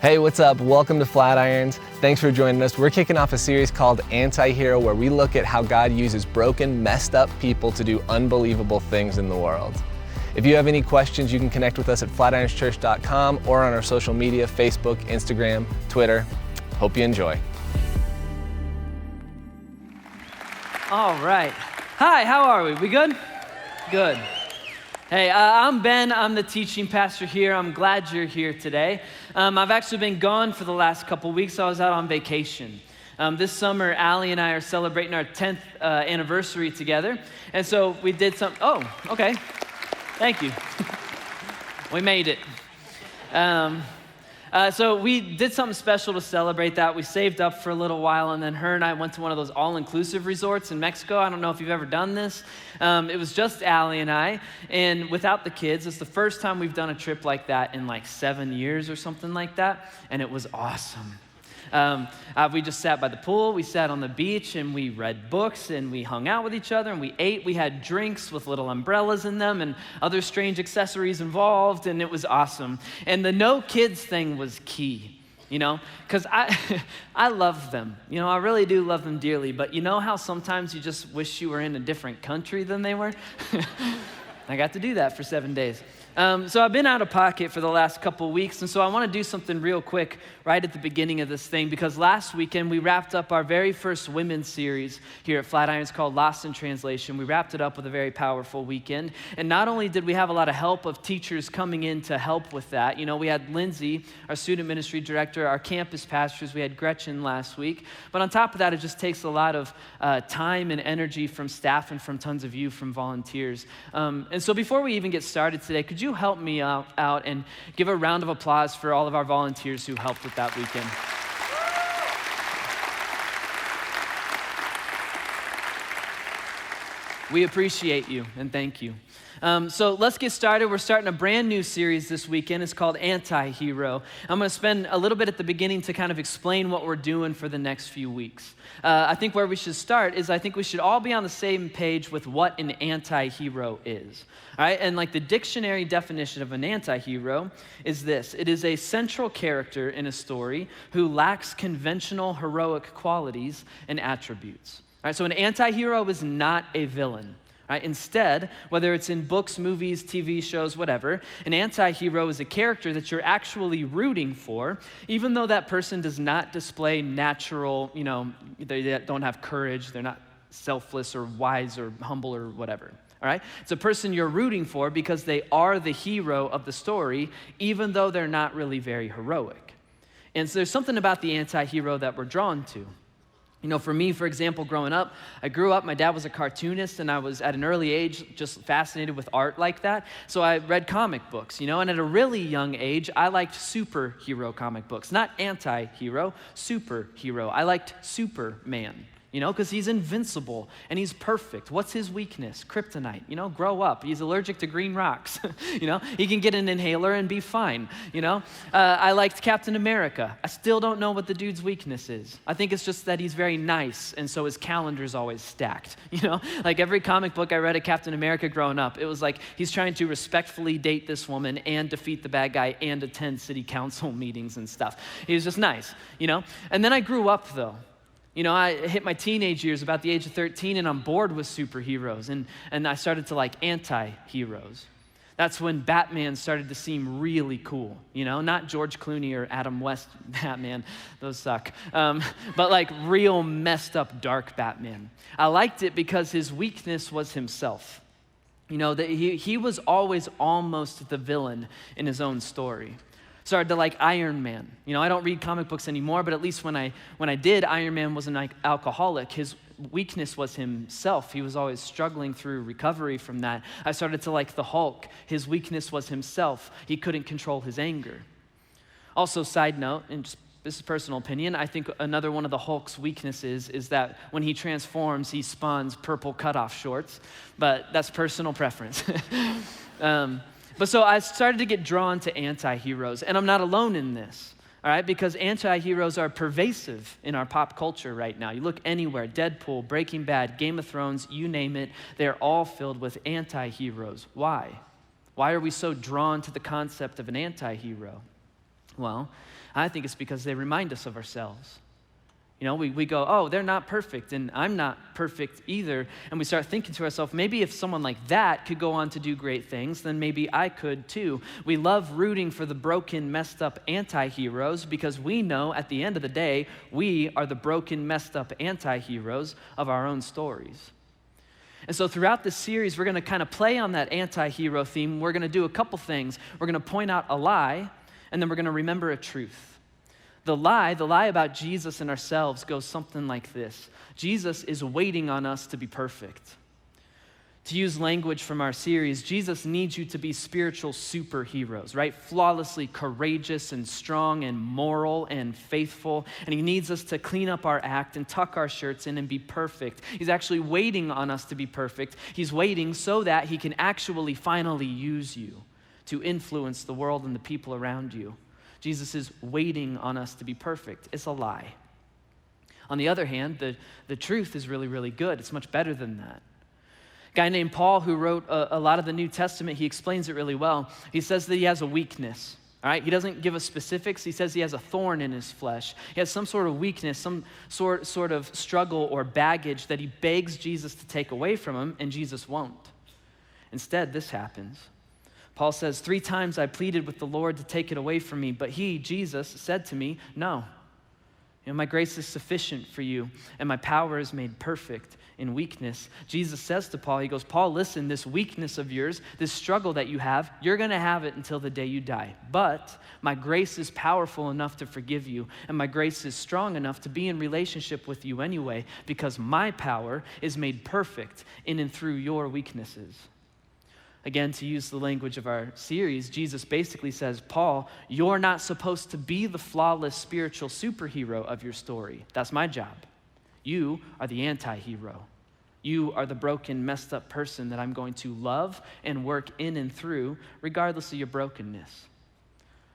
Hey, what's up? Welcome to Flatirons. Thanks for joining us. We're kicking off a series called Antihero, where we look at how God uses broken, messed up people to do unbelievable things in the world. If you have any questions, you can connect with us at flatironschurch.com or on our social media, Facebook, Instagram, Twitter. Hope you enjoy. All right. Hi, how are we? We good? Good. Hey, I'm Ben. I'm the teaching pastor here. I'm glad you're here today. I've actually been gone for the last couple weeks. I was out on vacation. This summer, Allie and I are celebrating our 10th anniversary together. And so we did some, oh, okay. Thank you. We made it. So we did something special to celebrate that. We saved up for a little while, and then her and I went to one of those all-inclusive resorts in Mexico. I don't know if you've ever done this. It was just Allie and I, and without the kids. It's the first time we've done a trip like that in like 7 years or something like that, and it was awesome. We just sat by the pool, we sat on the beach, and we read books, and we hung out with each other, and we ate. We had drinks with little umbrellas in them and other strange accessories involved, and it was awesome. And the no kids thing was key, because I love them. I really do love them dearly, but you know how sometimes you just wish you were in a different country than they were? I got to do that for 7 days. So I've been out of pocket for the last couple weeks, and so I want to do something real quick right at the beginning of this thing, because last weekend we wrapped up our very first women's series here at Flatirons called Lost in Translation. We wrapped it up with a very powerful weekend, and not only did we have a lot of help of teachers coming in to help with that, we had Lindsay, our student ministry director, our campus pastors, we had Gretchen last week, but on top of that, it just takes a lot of time and energy from staff and from tons of you, from volunteers. And so before we even get started today, could you help me out and give a round of applause for all of our volunteers who helped with that weekend? We appreciate you and thank you. So let's get started. We're starting a brand new series this weekend. It's called Antihero. I'm going to spend a little bit at the beginning to kind of explain what we're doing for the next few weeks. I think where we should start is I think we should all be on the same page with what an antihero is. All right, and like the dictionary definition of an antihero is this: it is a central character in a story who lacks conventional heroic qualities and attributes. All right, so an antihero is not a villain. Right? Instead, whether it's in books, movies, TV shows, whatever, an anti-hero is a character that you're actually rooting for, even though that person does not display natural, they don't have courage, they're not selfless or wise or humble or whatever. All right? It's a person you're rooting for because they are the hero of the story, even though they're not really very heroic. And so there's something about the anti-hero that we're drawn to. For me, for example, growing up, I grew up, my dad was a cartoonist, and I was at an early age just fascinated with art like that. So I read comic books, and at a really young age, I liked superhero comic books. Not anti-hero, superhero. I liked Superman. Because he's invincible and he's perfect. What's his weakness? Kryptonite. Grow up. He's allergic to green rocks. He can get an inhaler and be fine. I liked Captain America. I still don't know what the dude's weakness is. I think it's just that he's very nice, and so his calendar's always stacked. Like every comic book I read of Captain America growing up, it was like he's trying to respectfully date this woman and defeat the bad guy and attend city council meetings and stuff. He was just nice, And then I grew up, though. I hit my teenage years about the age of 13, and I'm bored with superheroes, and I started to like anti-heroes. That's when Batman started to seem really cool, not George Clooney or Adam West Batman, those suck, but like real messed up dark Batman. I liked it because his weakness was himself. That he was always almost the villain in his own story. Started to like Iron Man. I don't read comic books anymore, but at least when I did, Iron Man was an alcoholic. His weakness was himself. He was always struggling through recovery from that. I started to like the Hulk. His weakness was himself. He couldn't control his anger. Also, side note, and just this is personal opinion, I think another one of the Hulk's weaknesses is that when he transforms, he spawns purple cutoff shorts, but that's personal preference. But so I started to get drawn to anti-heroes, and I'm not alone in this, all right? Because anti-heroes are pervasive in our pop culture right now. You look anywhere, Deadpool, Breaking Bad, Game of Thrones, you name it, they're all filled with anti-heroes. Why? Why are we so drawn to the concept of an anti-hero? Well, I think it's because they remind us of ourselves. You know, we go, oh, they're not perfect, and I'm not perfect either. And we start thinking to ourselves, maybe if someone like that could go on to do great things, then maybe I could too. We love rooting for the broken, messed up anti-heroes because we know at the end of the day, we are the broken, messed up anti-heroes of our own stories. And so throughout this series, we're going to kind of play on that anti-hero theme. We're going to do a couple things. We're going to point out a lie, and then we're going to remember a truth. The lie about Jesus and ourselves goes something like this. Jesus is waiting on us to be perfect. To use language from our series, Jesus needs you to be spiritual superheroes, right? Flawlessly courageous and strong and moral and faithful. And he needs us to clean up our act and tuck our shirts in and be perfect. He's actually waiting on us to be perfect. He's waiting so that he can actually finally use you to influence the world and the people around you. Jesus is waiting on us to be perfect. It's a lie. On the other hand, the truth is really, really good. It's much better than that. A guy named Paul, who wrote a lot of the New Testament, he explains it really well. He says that he has a weakness. All right, he doesn't give us specifics. He says he has a thorn in his flesh. He has some sort of weakness, some sort of struggle or baggage that he begs Jesus to take away from him, and Jesus won't. Instead, this happens. Paul says, 3 times I pleaded with the Lord to take it away from me, but he, Jesus, said to me, no. My grace is sufficient for you, and my power is made perfect in weakness. Jesus says to Paul, he goes, Paul, listen, this weakness of yours, this struggle that you have, you're going to have it until the day you die. But my grace is powerful enough to forgive you, and my grace is strong enough to be in relationship with you anyway, because my power is made perfect in and through your weaknesses. Again, to use the language of our series, Jesus basically says, Paul, you're not supposed to be the flawless spiritual superhero of your story. That's my job. You are the anti-hero. You are the broken, messed up person that I'm going to love and work in and through, regardless of your brokenness.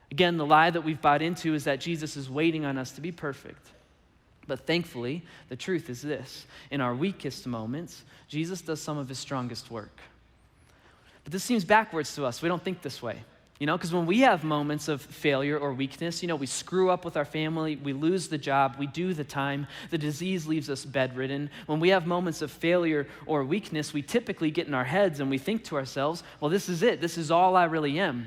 Again, the lie that we've bought into is that Jesus is waiting on us to be perfect. But thankfully, the truth is this. In our weakest moments, Jesus does some of his strongest work. But this seems backwards to us. We don't think this way, because when we have moments of failure or weakness, we screw up with our family, we lose the job, we do the time, the disease leaves us bedridden. When we have moments of failure or weakness, we typically get in our heads and we think to ourselves, well, this is it. This is all I really am.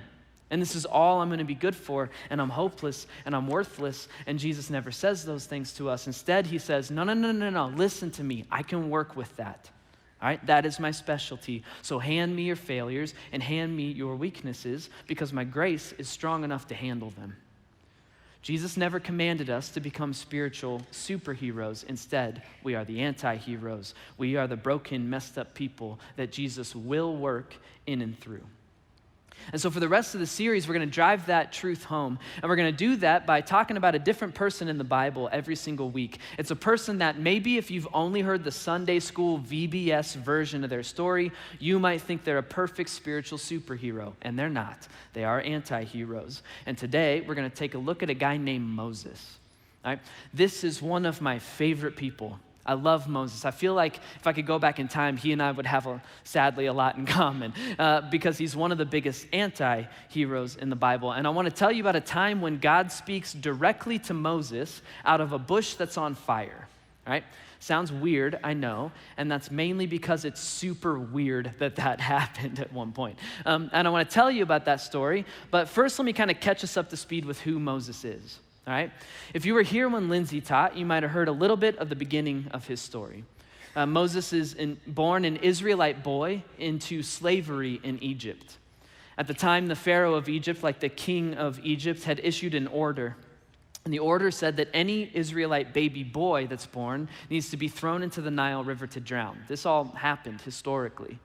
And this is all I'm going to be good for, and I'm hopeless, and I'm worthless. And Jesus never says those things to us. Instead, he says, no, listen to me. I can work with that. All right, that is my specialty. So hand me your failures and hand me your weaknesses because my grace is strong enough to handle them. Jesus never commanded us to become spiritual superheroes. Instead, we are the anti-heroes. We are the broken, messed up people that Jesus will work in and through. And so for the rest of the series, we're going to drive that truth home. And we're going to do that by talking about a different person in the Bible every single week. It's a person that maybe if you've only heard the Sunday school VBS version of their story, you might think they're a perfect spiritual superhero. And they're not. They are anti-heroes. And today, we're going to take a look at a guy named Moses. All right? This is one of my favorite people. I love Moses. I feel like if I could go back in time, he and I would have, sadly, a lot in common because he's one of the biggest anti-heroes in the Bible. And I want to tell you about a time when God speaks directly to Moses out of a bush that's on fire, right? Sounds weird, I know, and that's mainly because it's super weird that happened at one point. And I want to tell you about that story, but first let me kind of catch us up to speed with who Moses is. All right? If you were here when Lindsay taught, you might have heard a little bit of the beginning of his story. Moses is born an Israelite boy into slavery in Egypt. At the time, the Pharaoh of Egypt, like the king of Egypt, had issued an order. And the order said that any Israelite baby boy that's born needs to be thrown into the Nile River to drown. This all happened historically.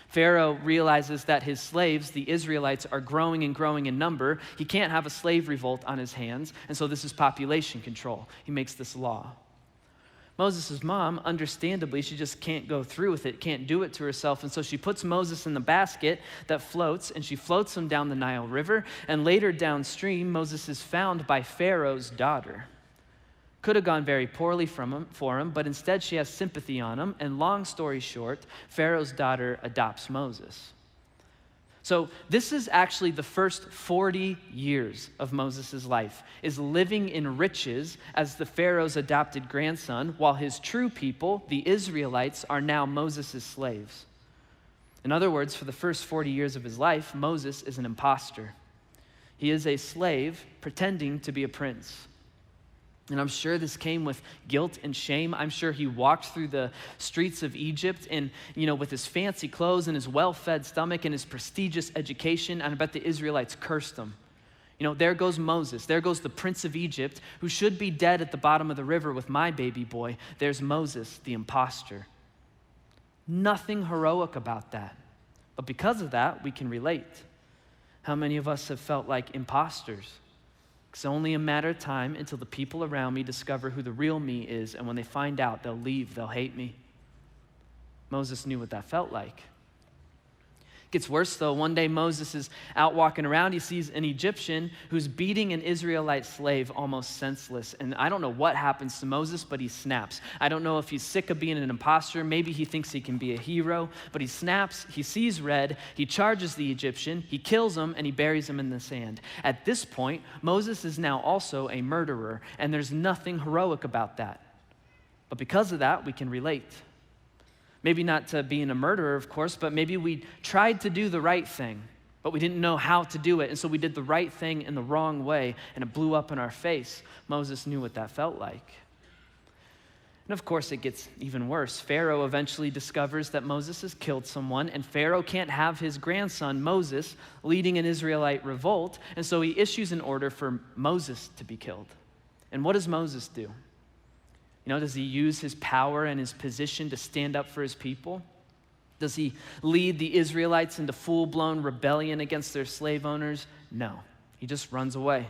Pharaoh realizes that his slaves, the Israelites, are growing and growing in number. He can't have a slave revolt on his hands, and so this is population control. He makes this law. Moses' mom, understandably, she just can't go through with it, can't do it to herself, and so she puts Moses in the basket that floats, and she floats him down the Nile River, and later downstream, Moses is found by Pharaoh's daughter. Could have gone very poorly for him, but instead she has sympathy on him, and long story short, Pharaoh's daughter adopts Moses. So this is actually the first 40 years of Moses' life, is living in riches as the Pharaoh's adopted grandson, while his true people, the Israelites, are now Moses' slaves. In other words, for the first 40 years of his life, Moses is an imposter. He is a slave pretending to be a prince. And I'm sure this came with guilt and shame. I'm sure he walked through the streets of Egypt and, with his fancy clothes and his well-fed stomach and his prestigious education, and I bet the Israelites cursed him. There goes Moses. There goes the prince of Egypt, who should be dead at the bottom of the river with my baby boy. There's Moses, the imposter. Nothing heroic about that. But because of that, we can relate. How many of us have felt like imposters? It's only a matter of time until the people around me discover who the real me is, and when they find out, they'll leave, they'll hate me. Moses knew what that felt like. It gets worse though. One day Moses is out walking around. He sees an Egyptian who's beating an Israelite slave almost senseless. And I don't know what happens to Moses, but he snaps. I don't know if he's sick of being an imposter. Maybe he thinks he can be a hero, but he snaps. He sees red. He charges the Egyptian. He kills him and he buries him in the sand. At this point, Moses is now also a murderer, and there's nothing heroic about that. But because of that, we can relate. Maybe not to being a murderer, of course, but maybe we tried to do the right thing, but we didn't know how to do it, and so we did the right thing in the wrong way, and it blew up in our face. Moses knew what that felt like. And of course, it gets even worse. Pharaoh eventually discovers that Moses has killed someone, and Pharaoh can't have his grandson, Moses, leading an Israelite revolt, and so he issues an order for Moses to be killed. And what does Moses do? Does he use his power and his position to stand up for his people? Does he lead the Israelites into full-blown rebellion against their slave owners? No, he just runs away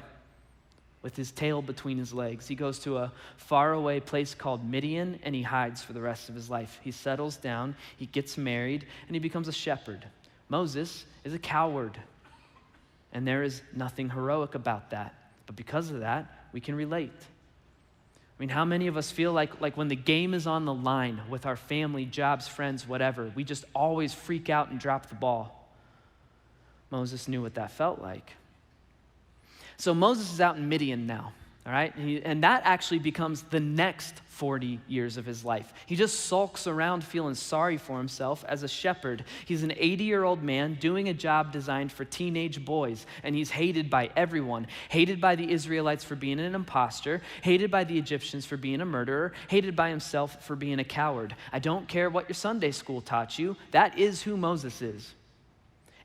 with his tail between his legs. He goes to a faraway place called Midian, and he hides for the rest of his life. He settles down, he gets married, and he becomes a shepherd. Moses is a coward, and there is nothing heroic about that. But because of that, we can relate. How many of us feel like when the game is on the line with our family, jobs, friends, whatever, we just always freak out and drop the ball? Moses knew what that felt like. So Moses is out in Midian now, all right? And that actually becomes the next 40 years of his life. He just sulks around feeling sorry for himself as a shepherd. He's an 80-year-old man doing a job designed for teenage boys, and he's hated by everyone. Hated by the Israelites for being an imposter, hated by the Egyptians for being a murderer, hated by himself for being a coward. I don't care what your Sunday school taught you. That is who Moses is.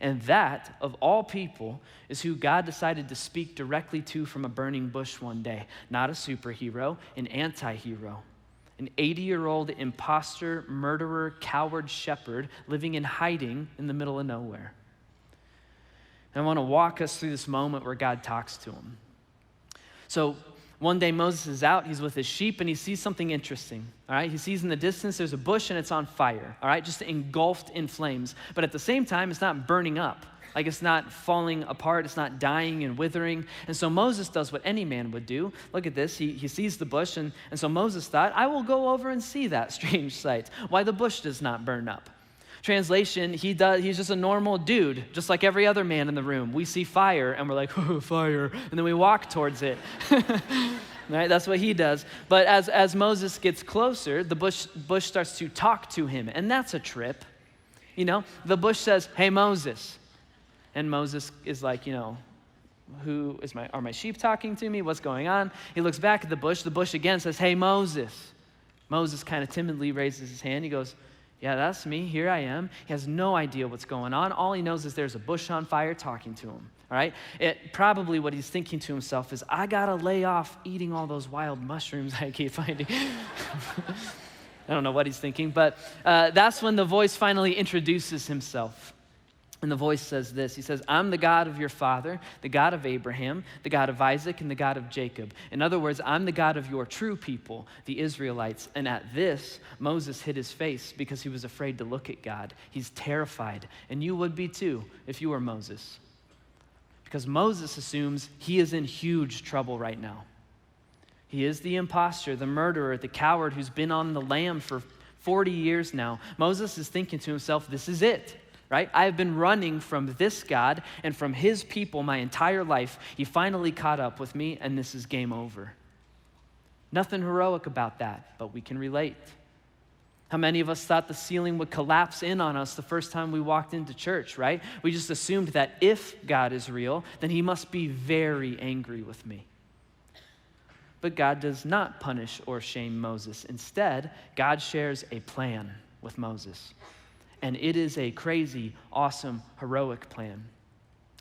And that, of all people, is who God decided to speak directly to from a burning bush one day. Not a superhero, an antihero. An 80-year-old imposter, murderer, coward shepherd living in hiding in the middle of nowhere. And I want to walk us through this moment where God talks to him. So one day Moses is out, he's with his sheep, and he sees something interesting, all right? He sees in the distance there's a bush and it's on fire, all right? Just engulfed in flames. But at the same time, it's not burning up. Like it's not falling apart, it's not dying and withering. And so Moses does what any man would do. Look at this, he sees the bush, and so Moses thought, I will go over and see that strange sight, why the bush does not burn up. Translation, he's just a normal dude, just like every other man in the room. We see fire and we're like, oh, fire, and then we walk towards it. Right? That's what he does. But as Moses gets closer, the bush starts to talk to him, and that's a trip. The bush says, hey, Moses. And Moses is like, are my sheep talking to me? What's going on? He looks back at the bush. The bush again says, hey, Moses. Moses kind of timidly raises his hand. He goes, yeah, that's me. Here I am. He has no idea what's going on. All he knows is there's a bush on fire talking to him. All right? Probably what he's thinking to himself is, I got to lay off eating all those wild mushrooms I keep finding. I don't know what he's thinking, but that's when the voice finally introduces himself. And the voice says this. He says, I'm the God of your father, the God of Abraham, the God of Isaac, and the God of Jacob. In other words, I'm the God of your true people, the Israelites. And at this, Moses hid his face because he was afraid to look at God. He's terrified. And you would be too if you were Moses. Because Moses assumes he is in huge trouble right now. He is the imposter, the murderer, the coward who's been on the lam for 40 years now. Moses is thinking to himself, this is it. right? I have been running from this God and from his people my entire life. He finally caught up with me, and this is game over. Nothing heroic about that, but we can relate. How many of us thought the ceiling would collapse in on us the first time we walked into church, right? We just assumed that if God is real, then he must be very angry with me. But God does not punish or shame Moses. Instead, God shares a plan with Moses. And it is a crazy, awesome, heroic plan.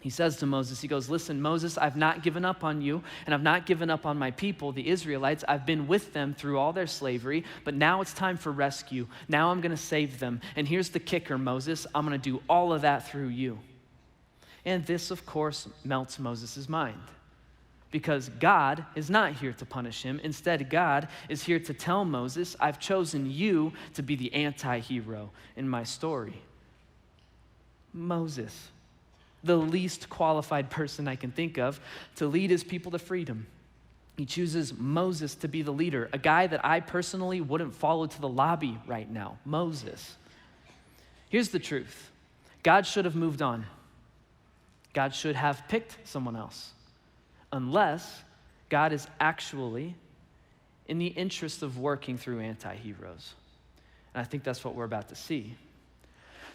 He says to Moses, he goes, listen, Moses, I've not given up on you, and I've not given up on my people, the Israelites. I've been with them through all their slavery, but now it's time for rescue. Now I'm going to save them. And here's the kicker, Moses. I'm going to do all of that through you. And this, of course, melts Moses' mind, because God is not here to punish him. Instead, God is here to tell Moses, I've chosen you to be the anti-hero in my story. Moses, the least qualified person I can think of to lead his people to freedom. He chooses Moses to be the leader, a guy that I personally wouldn't follow to the lobby right now, Moses. Here's the truth. God should have moved on. God should have picked someone else, unless God is actually in the interest of working through anti-heroes. And I think that's what we're about to see.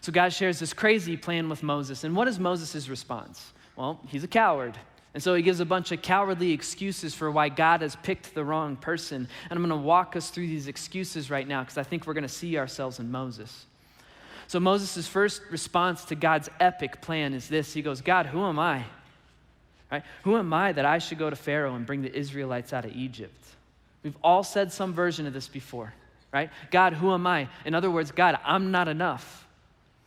So God shares this crazy plan with Moses. And what is Moses' response? Well, he's a coward. And so he gives a bunch of cowardly excuses for why God has picked the wrong person. And I'm going to walk us through these excuses right now because I think we're going to see ourselves in Moses. So Moses' first response to God's epic plan is this. He goes, God, who am I? Right? Who am I that I should go to Pharaoh and bring the Israelites out of Egypt? We've all said some version of this before, right? God, who am I? In other words, God, I'm not enough.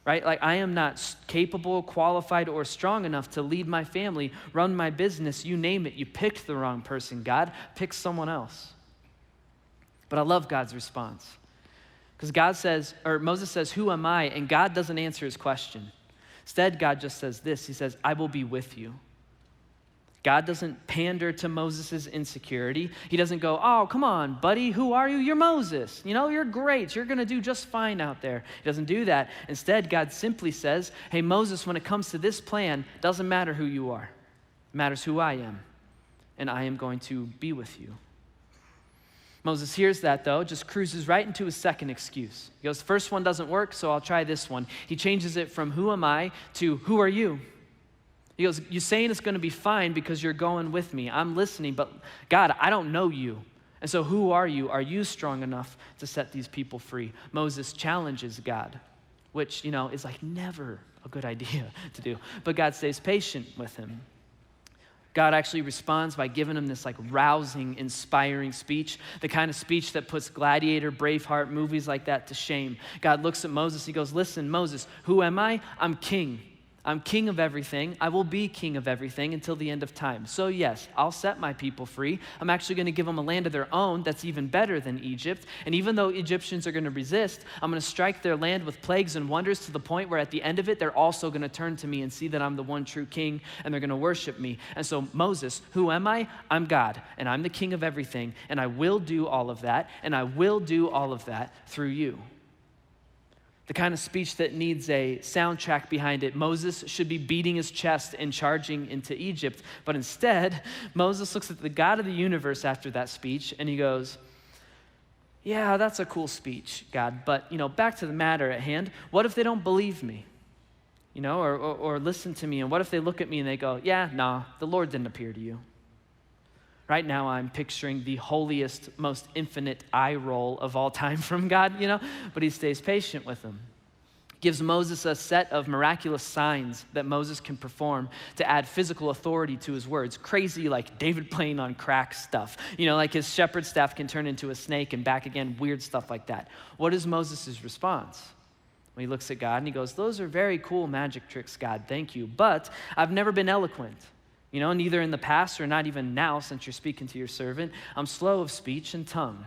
Right? Like I am not capable, qualified, or strong enough to lead my family, run my business, you name it. You picked the wrong person, God. Pick someone else. But I love God's response. Because Moses says, who am I? And God doesn't answer his question. Instead, God just says this. He says, I will be with you. God doesn't pander to Moses' insecurity. He doesn't go, oh, come on, buddy, who are you? You're Moses. You know, you're great. You're going to do just fine out there. He doesn't do that. Instead, God simply says, hey, Moses, when it comes to this plan, doesn't matter who you are. It matters who I am, and I am going to be with you. Moses hears that, though, just cruises right into his second excuse. He goes, the first one doesn't work, so I'll try this one. He changes it from who am I to who are you? He goes, you're saying it's going to be fine because you're going with me. I'm listening, but God, I don't know you. And so who are you? Are you strong enough to set these people free? Moses challenges God, which, is like never a good idea to do. But God stays patient with him. God actually responds by giving him this like rousing, inspiring speech, the kind of speech that puts Gladiator, Braveheart, movies like that to shame. God looks at Moses, he goes, listen, Moses, who am I? I'm king. I'm king of everything. I will be king of everything until the end of time. So yes, I'll set my people free. I'm actually going to give them a land of their own that's even better than Egypt. And even though Egyptians are going to resist, I'm going to strike their land with plagues and wonders to the point where at the end of it, they're also going to turn to me and see that I'm the one true king, and they're going to worship me. And so Moses, who am I? I'm God, and I'm the king of everything, and I will do all of that, and I will do all of that through you. The kind of speech that needs a soundtrack behind it. Moses should be beating his chest and charging into Egypt. But instead, Moses looks at the God of the universe after that speech and he goes, yeah, that's a cool speech, God. But, back to the matter at hand. What if they don't believe me? Or listen to me. And what if they look at me and they go, yeah, nah, the Lord didn't appear to you. Right now, I'm picturing the holiest, most infinite eye roll of all time from God, but he stays patient with them. Gives Moses a set of miraculous signs that Moses can perform to add physical authority to his words. Crazy, like David playing on crack stuff. Like his shepherd staff can turn into a snake and back again, weird stuff like that. What is Moses' response? Well, he looks at God and he goes, those are very cool magic tricks, God, thank you. But I've never been eloquent. Neither in the past or not even now, since you're speaking to your servant. I'm slow of speech and tongue.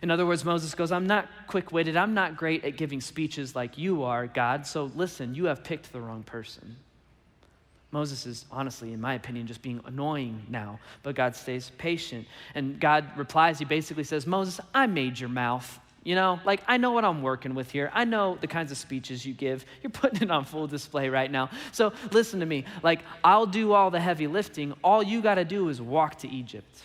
In other words, Moses goes, I'm not quick-witted. I'm not great at giving speeches like you are, God. So listen, you have picked the wrong person. Moses is honestly, in my opinion, just being annoying now. But God stays patient. And God replies, he basically says, Moses, I made your mouth. Like, I know what I'm working with here. I know the kinds of speeches you give. You're putting it on full display right now. So listen to me. Like, I'll do all the heavy lifting. All you got to do is walk to Egypt.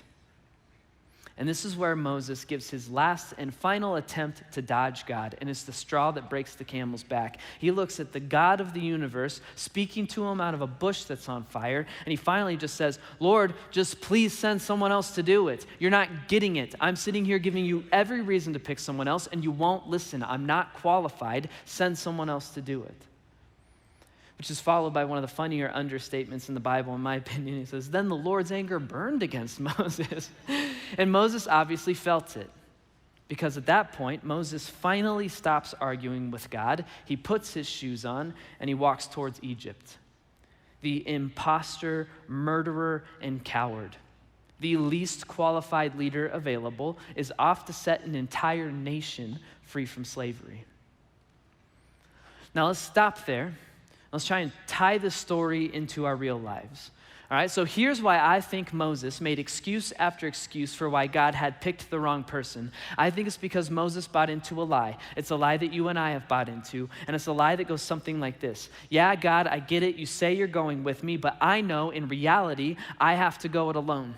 And this is where Moses gives his last and final attempt to dodge God, and it's the straw that breaks the camel's back. He looks at the God of the universe speaking to him out of a bush that's on fire, and he finally just says, Lord, just please send someone else to do it. You're not getting it. I'm sitting here giving you every reason to pick someone else, and you won't listen. I'm not qualified. Send someone else to do it. Which is followed by one of the funnier understatements in the Bible, in my opinion. He says, then the Lord's anger burned against Moses. And Moses obviously felt it, because at that point, Moses finally stops arguing with God. He puts his shoes on, and he walks towards Egypt. The imposter, murderer, and coward, the least qualified leader available, is off to set an entire nation free from slavery. Now let's stop there. Let's try and tie this story into our real lives. All right, so here's why I think Moses made excuse after excuse for why God had picked the wrong person. I think it's because Moses bought into a lie. It's a lie that you and I have bought into, and it's a lie that goes something like this. Yeah, God, I get it. You say you're going with me, but I know in reality, I have to go it alone.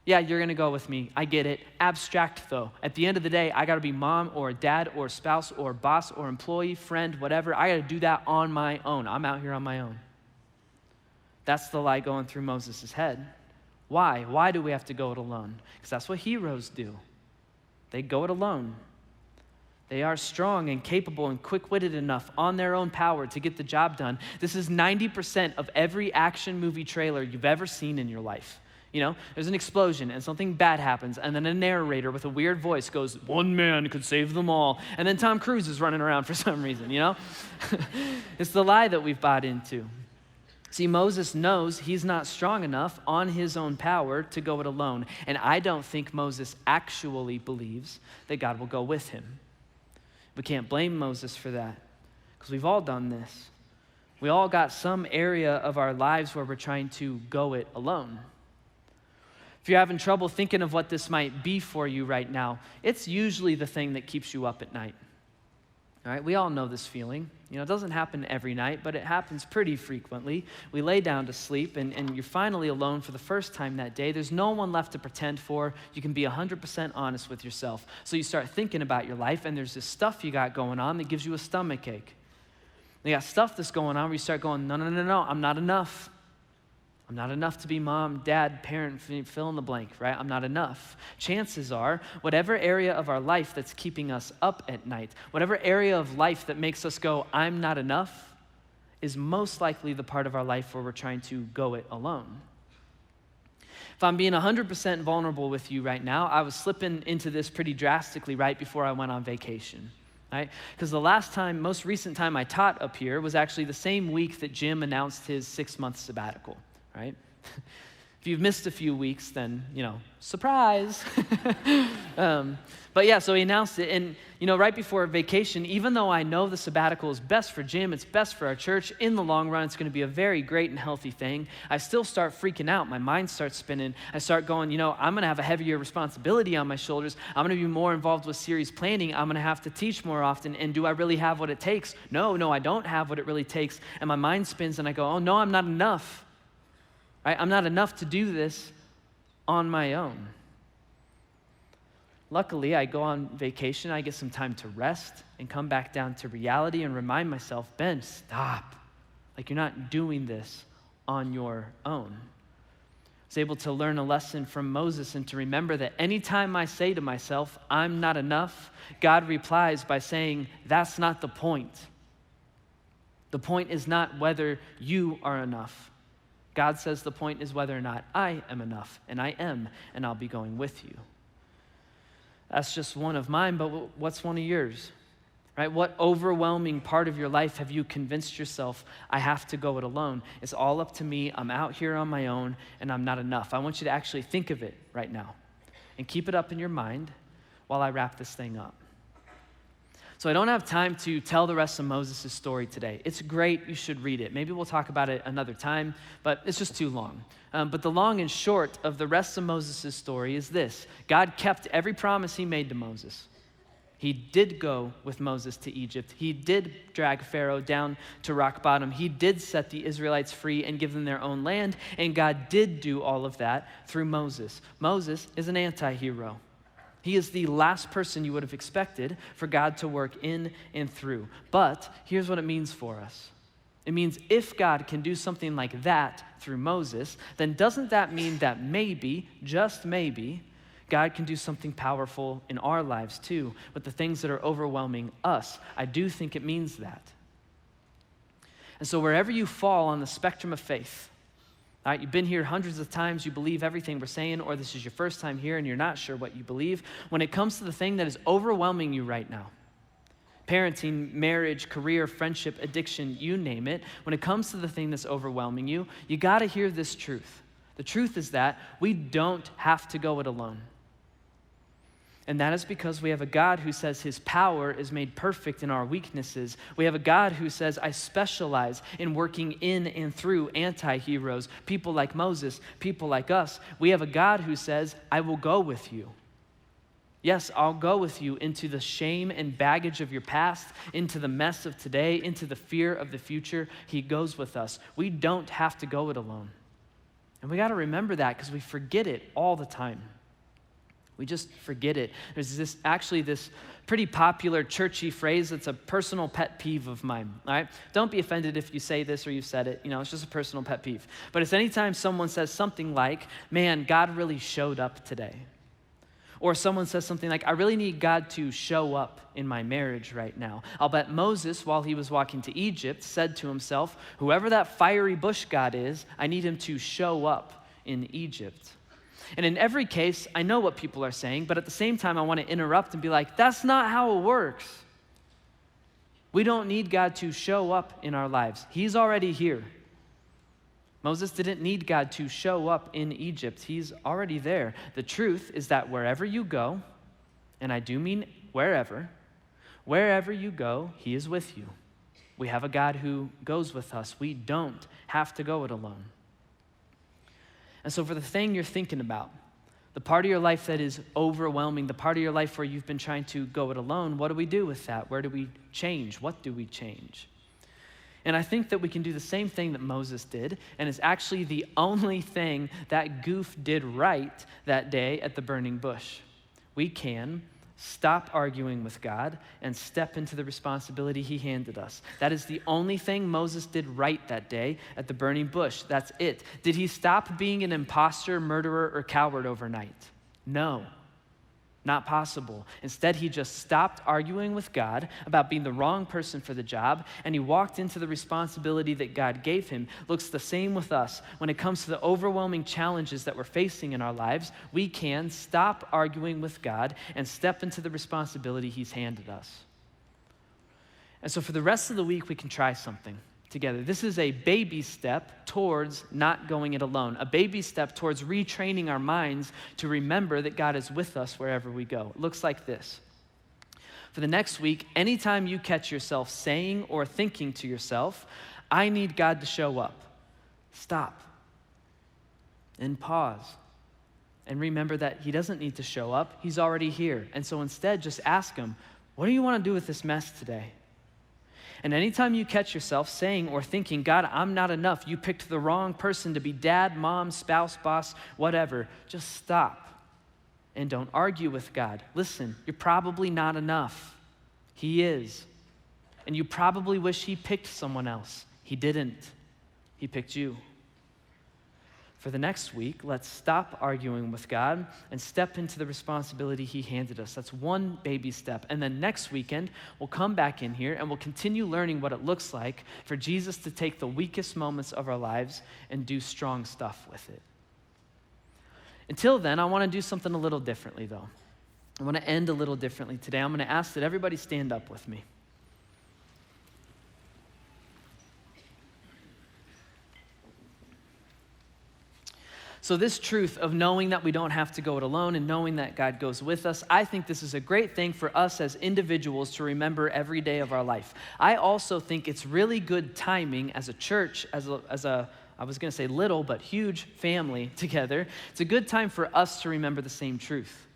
Yeah, you're gonna go with me. I get it. Abstract though. At the end of the day, I gotta be mom or dad or spouse or boss or employee, friend, whatever. I gotta do that on my own. I'm out here on my own. That's the lie going through Moses' head. Why? Why do we have to go it alone? Because that's what heroes do. They go it alone. They are strong and capable and quick-witted enough on their own power to get the job done. This is 90% of every action movie trailer you've ever seen in your life. There's an explosion and something bad happens, and then a narrator with a weird voice goes, one man could save them all, and then Tom Cruise is running around for some reason, It's the lie that we've bought into. See, Moses knows he's not strong enough on his own power to go it alone, and I don't think Moses actually believes that God will go with him. We can't blame Moses for that, because we've all done this. We all got some area of our lives where we're trying to go it alone. If you're having trouble thinking of what this might be for you right now, it's usually the thing that keeps you up at night. All right, we all know this feeling. It doesn't happen every night, but it happens pretty frequently. We lay down to sleep, and you're finally alone for the first time that day. There's no one left to pretend for. You can be 100% honest with yourself. So you start thinking about your life, and there's this stuff you got going on that gives you a stomach ache. You got stuff that's going on where you start going, no, I'm not enough. I'm not enough to be mom, dad, parent, fill in the blank, right? I'm not enough. Chances are, whatever area of our life that's keeping us up at night, whatever area of life that makes us go, I'm not enough, is most likely the part of our life where we're trying to go it alone. If I'm being 100% vulnerable with you right now, I was slipping into this pretty drastically right before I went on vacation. Right? Because the most recent time I taught up here was actually the same week that Jim announced his 6-month sabbatical. Right? If you've missed a few weeks, then, surprise. But yeah, so he announced it. And, right before vacation, even though I know the sabbatical is best for Jim, it's best for our church, in the long run, it's going to be a very great and healthy thing, I still start freaking out. My mind starts spinning. I start going, I'm going to have a heavier responsibility on my shoulders. I'm going to be more involved with series planning. I'm going to have to teach more often. And do I really have what it takes? No, I don't have what it really takes. And my mind spins and I go, oh, no, I'm not enough. I'm not enough to do this on my own. Luckily, I go on vacation, I get some time to rest and come back down to reality and remind myself, Ben, stop. You're not doing this on your own. I was able to learn a lesson from Moses and to remember that anytime I say to myself, I'm not enough, God replies by saying, that's not the point. The point is not whether you are enough. God says the point is whether or not I am enough, and I am, and I'll be going with you. That's just one of mine, but what's one of yours? Right? What overwhelming part of your life have you convinced yourself, I have to go it alone? It's all up to me. I'm out here on my own, and I'm not enough. I want you to actually think of it right now and keep it up in your mind while I wrap this thing up. So I don't have time to tell the rest of Moses' story today. It's great, you should read it. Maybe we'll talk about it another time, but it's just too long. But the long and short of the rest of Moses' story is this. God kept every promise he made to Moses. He did go with Moses to Egypt. He did drag Pharaoh down to rock bottom. He did set the Israelites free and give them their own land, and God did do all of that through Moses. Moses is an anti-hero. He is the last person you would have expected for God to work in and through. But here's what it means for us. It means if God can do something like that through Moses, then doesn't that mean that maybe, just maybe, God can do something powerful in our lives too, with the things that are overwhelming us? I do think it means that. And so wherever you fall on the spectrum of faith, all right, you've been here hundreds of times, you believe everything we're saying, or this is your first time here and you're not sure what you believe, when it comes to the thing that is overwhelming you right now, parenting, marriage, career, friendship, addiction, you name it, when it comes to the thing that's overwhelming you, you gotta hear this truth. The truth is that we don't have to go it alone. And that is because we have a God who says his power is made perfect in our weaknesses. We have a God who says, I specialize in working in and through anti-heroes, people like Moses, people like us. We have a God who says, I will go with you. Yes, I'll go with you into the shame and baggage of your past, into the mess of today, into the fear of the future. He goes with us. We don't have to go it alone. And we got to remember that because we forget it all the time. We just forget it. There's this pretty popular churchy phrase that's a personal pet peeve of mine, all right? Don't be offended if you say this or you said it. It's just a personal pet peeve. But it's anytime someone says something like, man, God really showed up today. Or someone says something like, I really need God to show up in my marriage right now. I'll bet Moses, while he was walking to Egypt, said to himself, whoever that fiery bush God is, I need him to show up in Egypt. And in every case, I know what people are saying, but at the same time, I want to interrupt and be like, that's not how it works. We don't need God to show up in our lives. He's already here. Moses didn't need God to show up in Egypt. He's already there. The truth is that wherever you go, and I do mean wherever you go, he is with you. We have a God who goes with us. We don't have to go it alone. And so for the thing you're thinking about, the part of your life that is overwhelming, the part of your life where you've been trying to go it alone, what do we do with that? Where do we change? What do we change? And I think that we can do the same thing that Moses did, and it's actually the only thing that goof did right that day at the burning bush. We can stop arguing with God and step into the responsibility he handed us. That is the only thing Moses did right that day at the burning bush. That's it. Did he stop being an imposter, murderer, or coward overnight? No, not possible. Instead, he just stopped arguing with God about being the wrong person for the job, and he walked into the responsibility that God gave him. Looks the same with us. When it comes to the overwhelming challenges that we're facing in our lives, we can stop arguing with God and step into the responsibility he's handed us. And so for the rest of the week, we can try something together. This is a baby step towards not going it alone, a baby step towards retraining our minds to remember that God is with us wherever we go. It looks like this. For the next week, anytime you catch yourself saying or thinking to yourself, I need God to show up, stop and pause and remember that he doesn't need to show up. He's already here. And so instead, just ask him, what do you want to do with this mess today? And anytime you catch yourself saying or thinking, God, I'm not enough, you picked the wrong person to be dad, mom, spouse, boss, whatever, just stop and don't argue with God. Listen, you're probably not enough. He is. And you probably wish he picked someone else. He didn't. He picked you. For the next week, let's stop arguing with God and step into the responsibility he handed us. That's one baby step. And then next weekend, we'll come back in here and we'll continue learning what it looks like for Jesus to take the weakest moments of our lives and do strong stuff with it. Until then, I want to do something a little differently, though. I want to end a little differently today. I'm going to ask that everybody stand up with me. So this truth of knowing that we don't have to go it alone and knowing that God goes with us, I think this is a great thing for us as individuals to remember every day of our life. I also think it's really good timing as a church, as a I was going to say little, but huge family together. It's a good time for us to remember the same truth.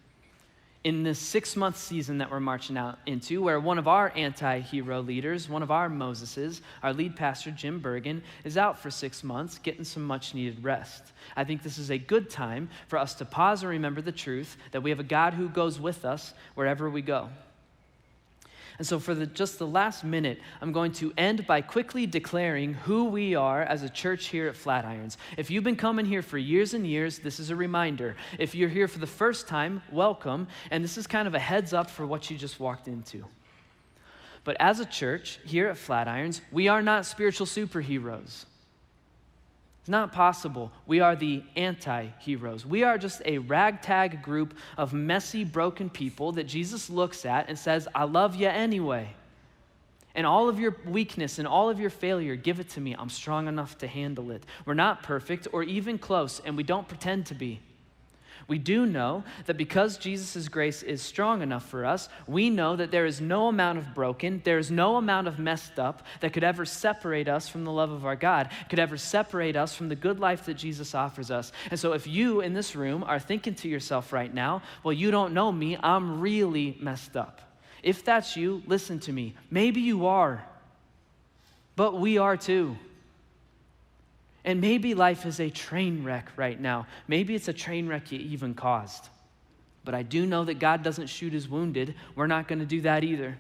in this 6-month season that we're marching out into, where one of our anti-hero leaders, one of our Moseses, our lead pastor, Jim Bergen, is out for 6 months getting some much needed rest. I think this is a good time for us to pause and remember the truth that we have a God who goes with us wherever we go. And so for just the last minute, I'm going to end by quickly declaring who we are as a church here at Flatirons. If you've been coming here for years and years, this is a reminder. If you're here for the first time, welcome. And this is kind of a heads up for what you just walked into. But as a church here at Flatirons, we are not spiritual superheroes. It's not possible. We are the anti-heroes. We are just a ragtag group of messy, broken people that Jesus looks at and says, I love you anyway. And all of your weakness and all of your failure, give it to me. I'm strong enough to handle it. We're not perfect or even close, and we don't pretend to be. We do know that because Jesus' grace is strong enough for us, we know that there is no amount of broken, there is no amount of messed up that could ever separate us from the love of our God, could ever separate us from the good life that Jesus offers us. And so if you in this room are thinking to yourself right now, well, you don't know me, I'm really messed up. If that's you, listen to me. Maybe you are, but we are too. And maybe life is a train wreck right now. Maybe it's a train wreck you even caused. But I do know that God doesn't shoot his wounded. We're not going to do that either.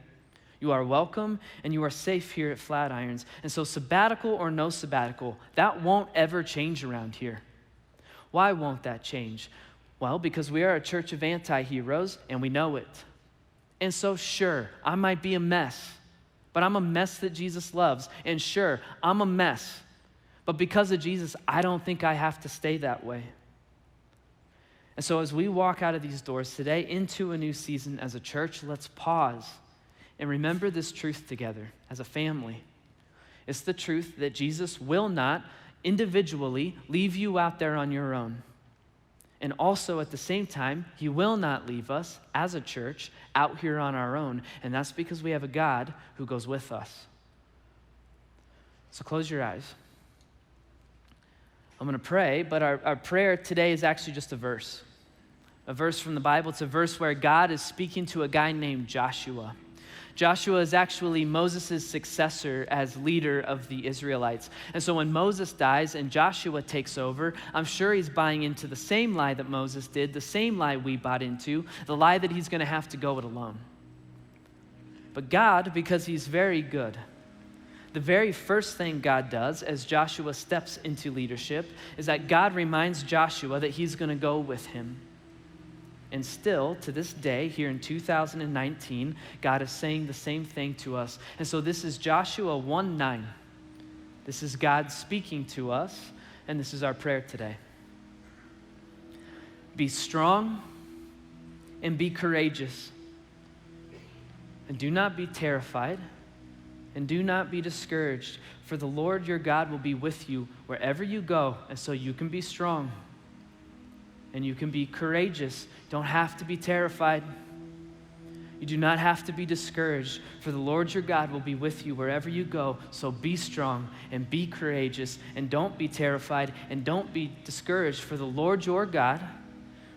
You are welcome and you are safe here at Flatirons. And so sabbatical or no sabbatical, that won't ever change around here. Why won't that change? Well, because we are a church of anti-heroes and we know it. And so sure, I might be a mess, but I'm a mess that Jesus loves. And sure, I'm a mess. But because of Jesus, I don't think I have to stay that way. And so as we walk out of these doors today into a new season as a church, let's pause and remember this truth together as a family. It's the truth that Jesus will not individually leave you out there on your own. And also at the same time, he will not leave us as a church out here on our own. And that's because we have a God who goes with us. So close your eyes. I'm going to pray, but our prayer today is actually just a verse from the Bible. It's a verse where God is speaking to a guy named Joshua. Joshua is actually Moses' successor as leader of the Israelites. And so when Moses dies and Joshua takes over, I'm sure he's buying into the same lie that Moses did, the same lie we bought into, the lie that he's going to have to go it alone. But God, because he's very good, the very first thing God does as Joshua steps into leadership is that God reminds Joshua that he's going to go with him. And still, to this day, here in 2019, God is saying the same thing to us. And so this is Joshua 1:9. This is God speaking to us, and this is our prayer today. Be strong and be courageous. And do not be terrified. And do not be discouraged, for the Lord your God will be with you wherever you go, and so you can be strong and you can be courageous. Don't have to be terrified. You do not have to be discouraged, for the Lord your God will be with you wherever you go, so be strong and be courageous and don't be terrified and don't be discouraged, for the Lord your God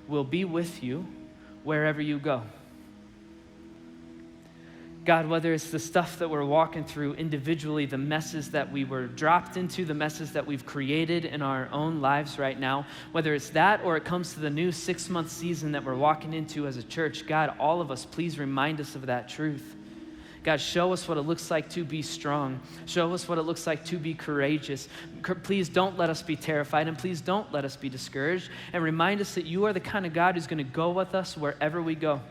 will be with you wherever you go. God, whether it's the stuff that we're walking through individually, the messes that we were dropped into, the messes that we've created in our own lives right now, whether it's that or it comes to the new 6-month season that we're walking into as a church, God, all of us, please remind us of that truth. God, show us what it looks like to be strong. Show us what it looks like to be courageous. Please don't let us be terrified, and please don't let us be discouraged. And remind us that you are the kind of God who's going to go with us wherever we go.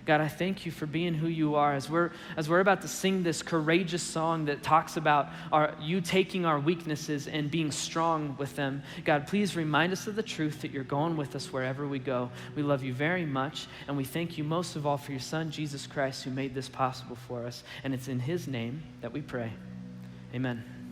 God, I thank you for being who you are. As we're about to sing this courageous song that talks about you taking our weaknesses and being strong with them, God, please remind us of the truth that you're going with us wherever we go. We love you very much, and we thank you most of all for your Son, Jesus Christ, who made this possible for us. And it's in his name that we pray. Amen.